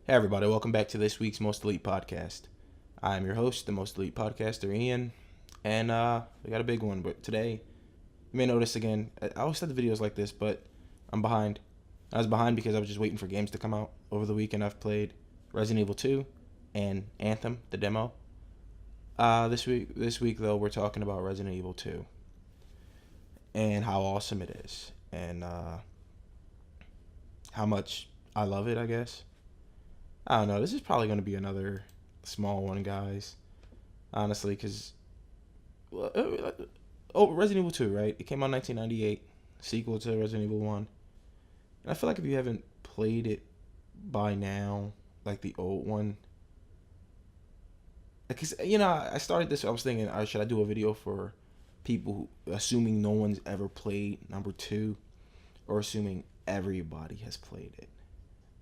Hey everybody, welcome back to this week's Most Elite Podcast. I'm your host, the Most Elite Podcaster, Ian, and we got a big one, but today, you may notice again, I always said the videos like this, but I'm behind. I was behind because I was just waiting for games to come out. Over the weekend, I've played Resident Evil 2 and Anthem, the demo. This week though, we're talking about Resident Evil 2 and how awesome it is, and how much I love it, I guess. I don't know. This is probably going to be another small one, guys. Honestly, because Resident Evil 2, right? It came out in 1998, sequel to Resident Evil 1. And I feel like if you haven't played it by now, like the old one, because I started this. I was thinking, should I do a video for people who, assuming no one's ever played number 2, or assuming everybody has played it,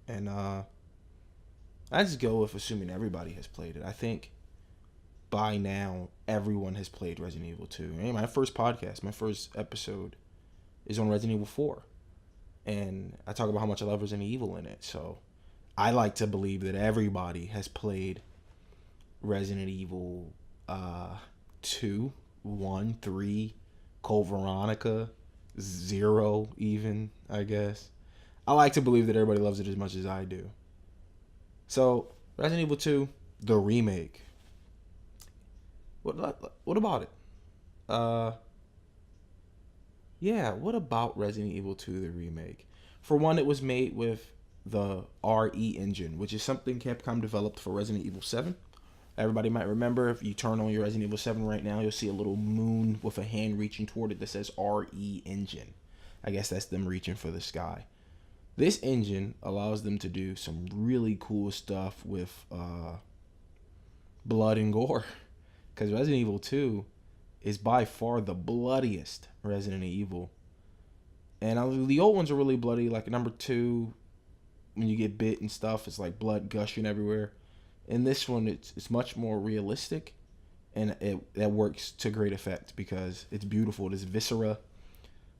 and I just go with assuming everybody has played it. I think by now everyone has played Resident Evil 2. And my first podcast, my first episode is on Resident Evil 4. And I talk about how much I love Resident Evil in it. So I like to believe that everybody has played Resident Evil 2, 1, 3, Code Veronica, 0 even, I guess. I like to believe that everybody loves it as much as I do. So, Resident Evil 2, the remake. What about it? What about Resident Evil 2, the remake? For one, it was made with the RE engine, which is something Capcom developed for Resident Evil 7. Everybody might remember, if you turn on your Resident Evil 7 right now, you'll see a little moon with a hand reaching toward it that says RE engine. I guess that's them reaching for the sky. This engine allows them to do some really cool stuff with blood and gore. Because Resident Evil 2 is by far the bloodiest Resident Evil. And the old ones are really bloody. Like number 2, when you get bit and stuff, it's like blood gushing everywhere. In this one, it's much more realistic. And that works to great effect because it's beautiful. There's viscera.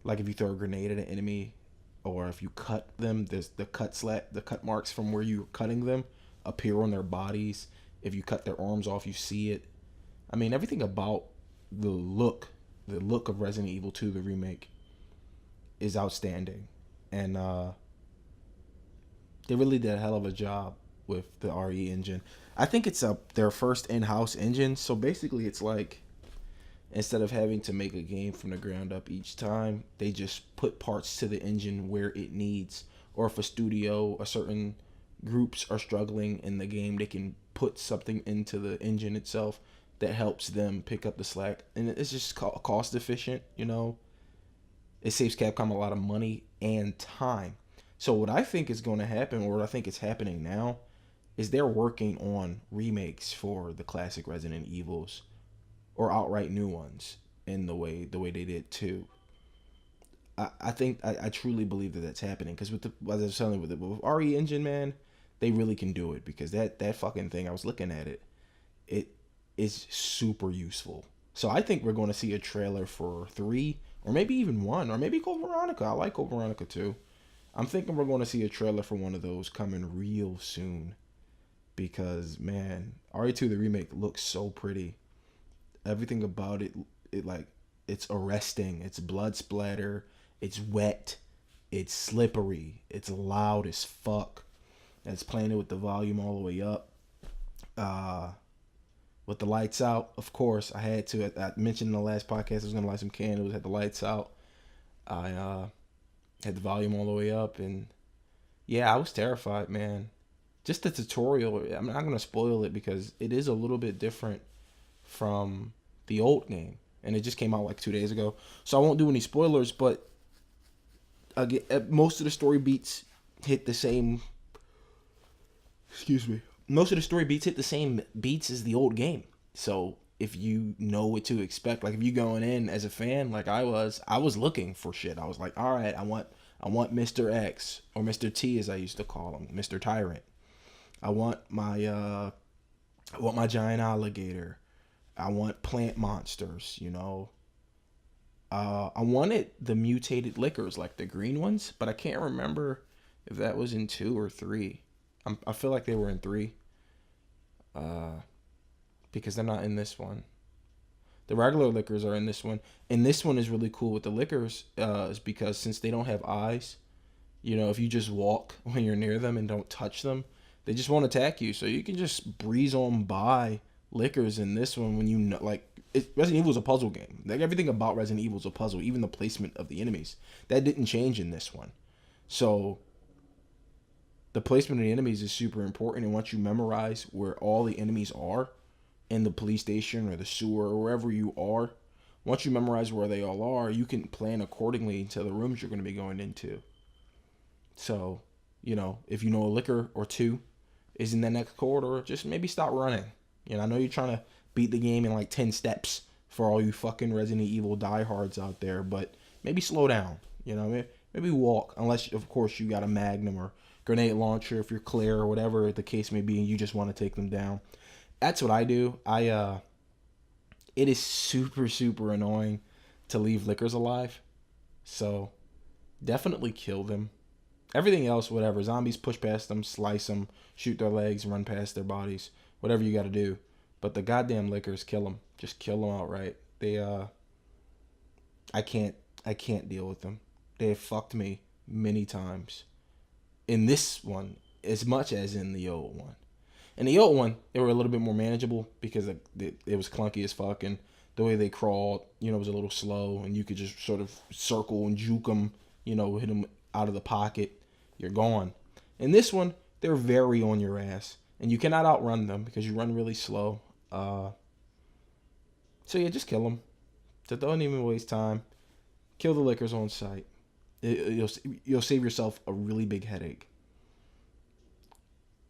Like if you throw a grenade at an enemy, or if you cut them, there's the cut marks from where you're cutting them appear on their bodies. If you cut their arms off, you see it. I mean, everything about the look of Resident Evil 2, the remake, is outstanding. And they really did a hell of a job with the RE engine. I think it's their first in-house engine. So basically it's like, instead of having to make a game from the ground up each time, they just put parts to the engine where it needs. Or if a studio, a certain groups are struggling in the game, they can put something into the engine itself that helps them pick up the slack. And it's just cost efficient, It saves Capcom a lot of money and time. So what I think is going to happen, or what I think is happening now, is they're working on remakes for the classic Resident Evils, or outright new ones in the way they did too. I truly believe that that's happening, because as I was telling you, with RE engine, man, they really can do it, because that fucking thing, I was looking at it, it is super useful. So I think we're going to see a trailer for 3, or maybe even 1, or maybe Code Veronica. I like Code Veronica too. I'm thinking we're going to see a trailer for one of those coming real soon, because man, RE2 the remake looks so pretty. Everything about it, it's arresting. It's blood splatter. It's wet. It's slippery. It's loud as fuck. And it's playing it with the volume all the way up. With the lights out, of course, I had to. I mentioned in the last podcast I was gonna light some candles. Had the lights out. I had the volume all the way up, and yeah, I was terrified, man. Just the tutorial. I'm not gonna spoil it because it is a little bit different from the old game, and it just came out like 2 days ago, so I won't do any spoilers. But again, most of the story beats hit the same. Excuse me. Most of the story beats hit the same beats as the old game. So if you know what to expect, like if you going in as a fan, like I was looking for shit. I was like, all right, I want Mr. X, or Mr. T as I used to call him, Mr. Tyrant. I want my giant alligator. I want plant monsters, I wanted the mutated liquors, like the green ones, but I can't remember if that was in 2 or 3. I feel like they were in 3, uh, because they're not in this one. The regular lickers are in this one, and this one is really cool with the lickers, is because since they don't have eyes, if you just walk when you're near them and don't touch them, they just won't attack you. So you can just breeze on by lickers in this one when Resident Evil is a puzzle game. Like everything about Resident Evil is a puzzle, even the placement of the enemies. That didn't change in this one. So the placement of the enemies is super important, and once you memorize where all the enemies are in the police station or the sewer or wherever you are, once you memorize where they all are, you can plan accordingly to the rooms you're going to be going into. So, if you know a liquor or two is in the next corridor, just maybe stop running. I know you're trying to beat the game in like 10 steps for all you fucking Resident Evil diehards out there, but maybe slow down. Maybe walk, unless, of course, you got a Magnum or grenade launcher if you're clear or whatever the case may be and you just want to take them down. That's what I do. It is super, super annoying to leave lickers alive. So, definitely kill them. Everything else, whatever. Zombies, push past them, slice them, shoot their legs, run past their bodies. Whatever you got to do. But the goddamn lickers, kill them. Just kill them outright. I can't deal with them. They have fucked me many times. In this one, as much as in the old one. In the old one, they were a little bit more manageable because it was clunky as fuck, and the way they crawled, was a little slow, and you could just sort of circle and juke them, hit them out of the pocket. You're gone. In this one, they're very on your ass, and you cannot outrun them because you run really slow. So yeah, just kill them. So don't even waste time. Kill the lickers on sight. You'll save yourself a really big headache.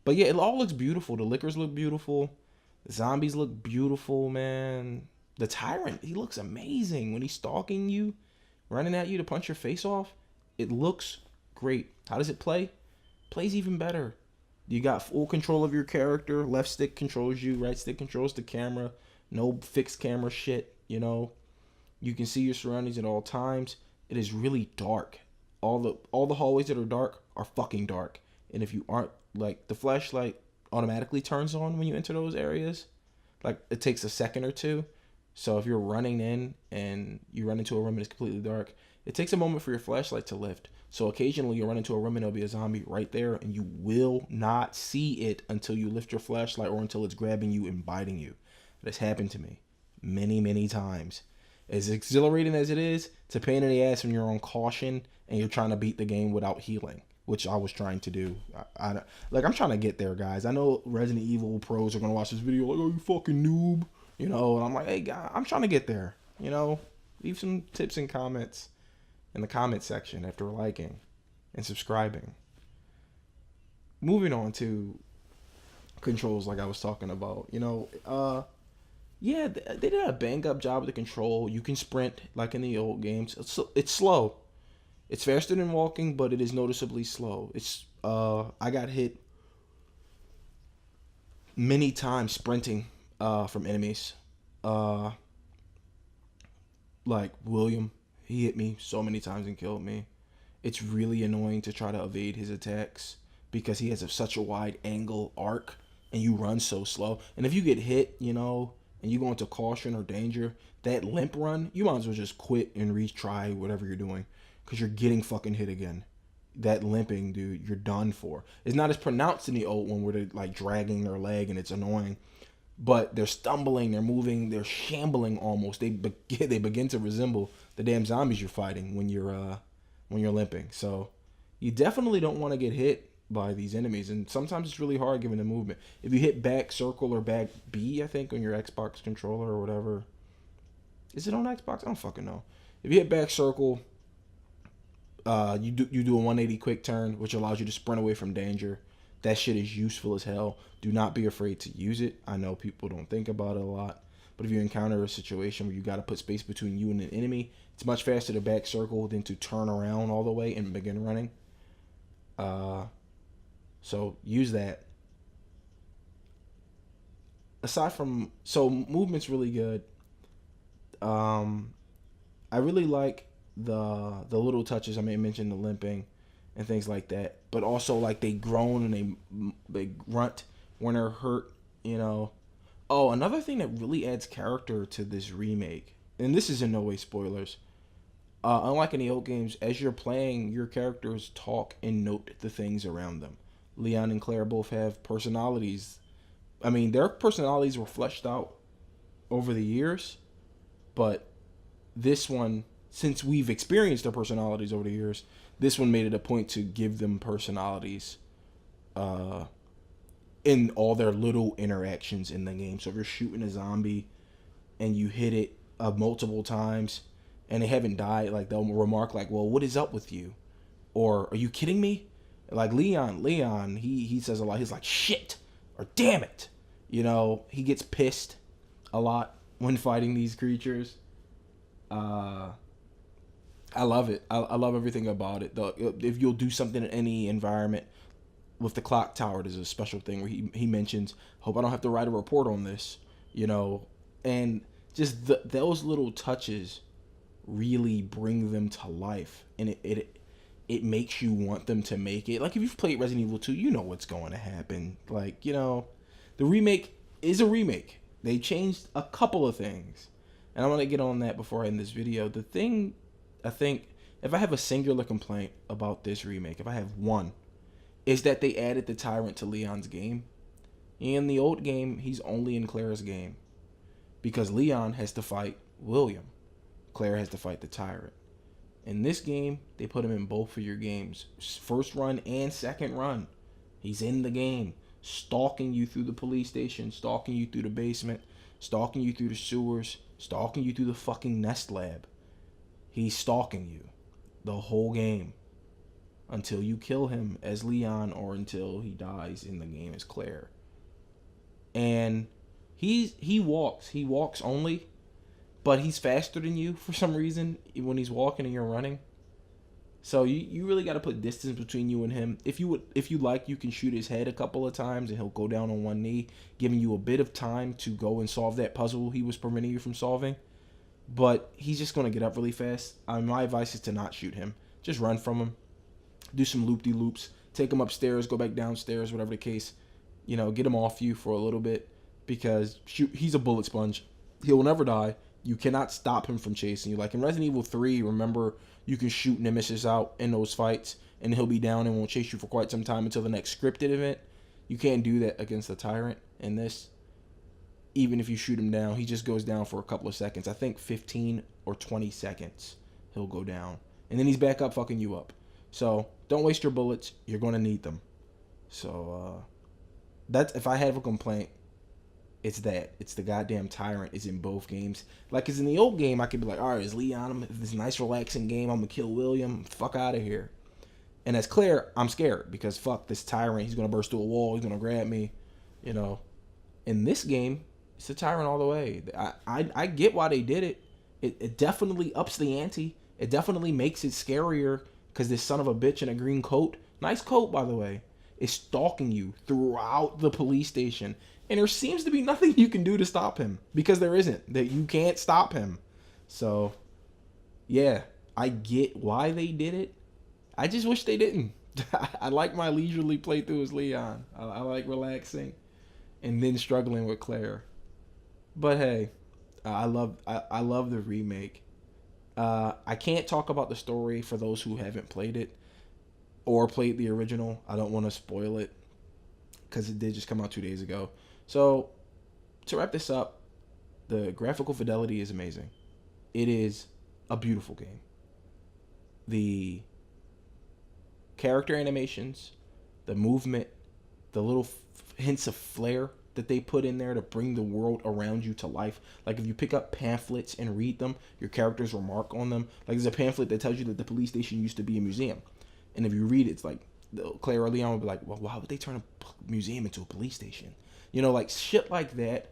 But yeah, it all looks beautiful. The lickers look beautiful. The zombies look beautiful, man. The Tyrant, he looks amazing when he's stalking you, running at you to punch your face off. It looks great. How does it play? Plays even better. You got full control of your character. Left stick controls you. Right stick controls the camera. No fixed camera shit, You can see your surroundings at all times. It is really dark. All the hallways that are dark are fucking dark. And if you aren't, the flashlight automatically turns on when you enter those areas. It takes a second or two. So if you're running in and you run into a room and it's completely dark, it takes a moment for your flashlight to lift. So occasionally you'll run into a room and there'll be a zombie right there, and you will not see it until you lift your flashlight or until it's grabbing you and biting you. That's happened to me many, many times. As exhilarating as it is, it's a pain in the ass when you're on caution and you're trying to beat the game without healing, which I was trying to do. I'm trying to get there, guys. I know Resident Evil pros are going to watch this video like, oh, you fucking noob. And I'm like, hey, guys, I'm trying to get there. Leave some tips and comments in the comment section after liking and subscribing. Moving on to controls like I was talking about. Yeah, they did a bang-up job with the control. You can sprint like in the old games. It's slow. It's faster than walking, but it is noticeably slow. I got hit many times sprinting from enemies. Like William, he hit me so many times and killed me. It's really annoying to try to evade his attacks because he has such a wide angle arc and you run so slow. And if you get hit, and you go into caution or danger, that limp run, you might as well just quit and retry whatever you're doing because you're getting fucking hit again. That limping, dude, you're done for. It's not as pronounced in the old one where they're dragging their leg and it's annoying, but they're stumbling, they're moving, they're shambling almost. They begin to resemble the damn zombies you're fighting when you're limping. So you definitely don't want to get hit by these enemies, and sometimes it's really hard given the movement. If you hit back circle or back B, I think on your Xbox controller or whatever, is it on Xbox? I don't fucking know. If you hit back circle, you do a 180 quick turn, which allows you to sprint away from danger. That shit is useful as hell. Do not be afraid to use it. I know people don't think about it a lot, but if you encounter a situation where you got to put space between you and an enemy, it's much faster to back circle than to turn around all the way and begin running. So use that. Movement's really good. I really like the little touches. I may mention the limping and things like that. But also like they groan and they grunt when they're hurt, you know. Oh, another thing that really adds character to this remake, and this is in no way spoilers. Unlike in the old games, as you're playing, your characters talk and note the things around them. Leon and Claire both have personalities. I mean, their personalities were fleshed out over the years, but this one, since we've experienced their personalities over the years, this one made it a point to give them personalities uh, in all their little interactions in the game. So if you're shooting a zombie and you hit it multiple times and they haven't died, like they'll remark like, "Well, what is up with you?" Or, "Are you kidding me?" Like Leon, he says a lot. He's like, "Shit," or "Damn it." You know, he gets pissed a lot when fighting these creatures. Uh, I love it. I love everything about it. If you'll do something in any environment, with the clock tower, there's a special thing where he mentions, "Hope I don't have to write a report on this," you know, and just those little touches really bring them to life, and it makes you want them to make it. Like if you've played Resident Evil 2, you know what's going to happen. Like, you know, the remake is a remake. They changed a couple of things, and I want to get on that before I end this video. The thing, I think, if I have a singular complaint about this remake, if I have one, is that they added the Tyrant to Leon's game. In the old game, he's only in Claire's game, because Leon has to fight William. Claire has to fight the Tyrant. In this game, they put him in both of your games. First run and second run. He's in the game, stalking you through the police station, stalking you through the basement, stalking you through the sewers, stalking you through the fucking Nest Lab. He's stalking you the whole game until you kill him as Leon or until he dies in the game as Claire. And he walks only, but he's faster than you for some reason when he's walking and you're running. So you really got to put distance between you and him. If you like, you can shoot his head a couple of times and he'll go down on one knee, giving you a bit of time to go and solve that puzzle he was preventing you from solving. But he's just going to get up really fast. My advice is to not shoot him. Just run from him. Do some loop-de-loops. Take him upstairs, go back downstairs, whatever the case. You know, get him off you for a little bit, because he's a bullet sponge. He'll never die. You cannot stop him from chasing you. Like in Resident Evil 3, remember, you can shoot Nemesis out in those fights, and he'll be down and won't chase you for quite some time until the next scripted event. You can't do that against the Tyrant in this. Even if you shoot him down, he just goes down for a couple of seconds. I think 15 or 20 seconds he'll go down. And then he's back up fucking you up. So don't waste your bullets. You're going to need them. So that's, if I have a complaint, it's that. It's the goddamn Tyrant is in both games. Like, because in the old game, I could be like, all right, is Leon, this nice relaxing game, I'm going to kill William, fuck out of here. And as Claire, I'm scared because fuck this Tyrant. He's going to burst through a wall. He's going to grab me. You know, in this game, it's a Tyrant all the way. I get why they did it. It definitely ups the ante. It definitely makes it scarier because this son of a bitch in a green coat, nice coat by the way, is stalking you throughout the police station. And there seems to be nothing you can do to stop him, because there isn't. That you can't stop him. So, yeah, I get why they did it. I just wish they didn't. I like my leisurely playthrough as Leon. I like relaxing and then struggling with Claire. But hey, I love the remake. I can't talk about the story for those who haven't played it or played the original. I don't want to spoil it because it did just come out 2 days ago. So to wrap this up, the graphical fidelity is amazing. It is a beautiful game. The character animations, the movement, the little hints of flair that they put in there to bring the world around you to life. Like if you pick up pamphlets and read them, your characters remark on them. Like there's a pamphlet that tells you that the police station used to be a museum. And if you read it, it's like, Claire or Leon would be like, well, why would they turn a museum into a police station? You know, like shit like that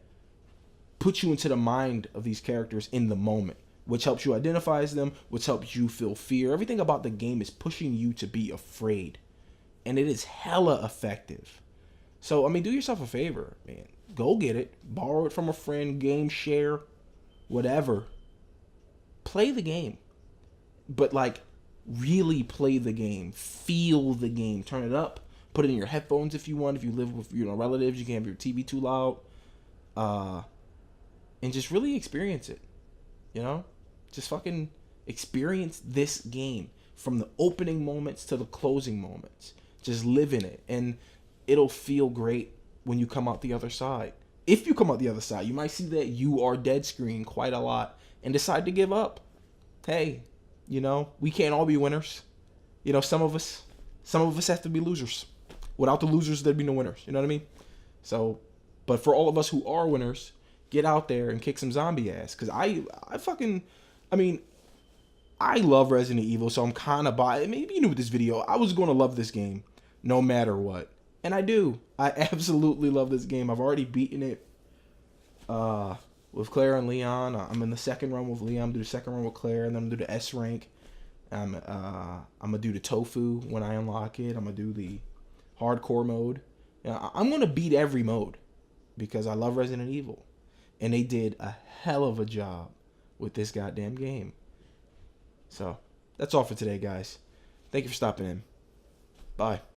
puts you into the mind of these characters in the moment, which helps you identify as them, which helps you feel fear. Everything about the game is pushing you to be afraid. And it is hella effective. So, I mean, do yourself a favor, man. Go get it. Borrow it from a friend. Game share. Whatever. Play the game. But, like, really play the game, feel the game, turn it up, put it in your headphones if you want. If you live with relatives, you can have your TV too loud, and just really experience it. You know, just fucking experience this game from the opening moments to the closing moments. Just live in it, and it'll feel great when you come out the other side. If you come out the other side, you might see that you are dead screen quite a lot and decide to give up. Hey, we can't all be winners. Some of us have to be losers. Without the losers, there'd be no winners. You know what I mean? So, but for all of us who are winners, get out there and kick some zombie ass. Because I love Resident Evil, so I'm kind of biased. Maybe you knew with this video, I was going to love this game no matter what. And I do. I absolutely love this game. I've already beaten it with Claire and Leon. I'm in the second run with Leon. I'm do the second run with Claire, and then I'm going to do the S rank. I'm going to do the tofu when I unlock it. I'm going to do the hardcore mode. I'm going to beat every mode because I love Resident Evil. And they did a hell of a job with this goddamn game. So, that's all for today, guys. Thank you for stopping in. Bye.